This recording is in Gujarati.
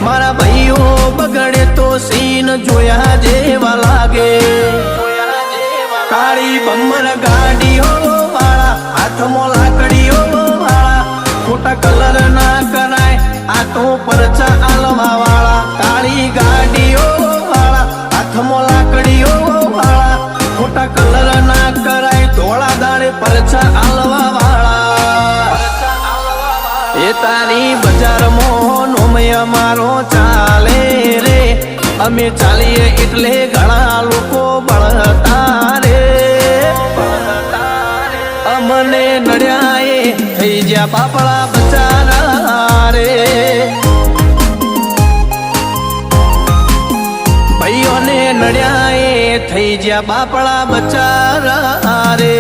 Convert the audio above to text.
મારા ભાઈઓ બગડે તો સીન જોયા જેવા લાગે કાળી બમ્બર ગાડીઓ વાળા હાથમાં લાકડીઓ વાળા ખોટા કલર ના કરાય આ તો પરચા આલવા વાળા કાળી ગાડીઓ વાળા હાથમાં લાકડીઓ વાળા ખોટા કલર ના કરાય ધોળા દાડે પરચા આલવા વાળા એ તારી બજારમાં નોમય મારો ચાલે રે અમે ચાલીએ એટલે ઘણા લોકો બળતા રે અમને નડ્યા થઈ જ્યાં બાપડા બચારા રે ભાઈઓને નડ્યા થઈ જ્યાં બાપડા બચારા રે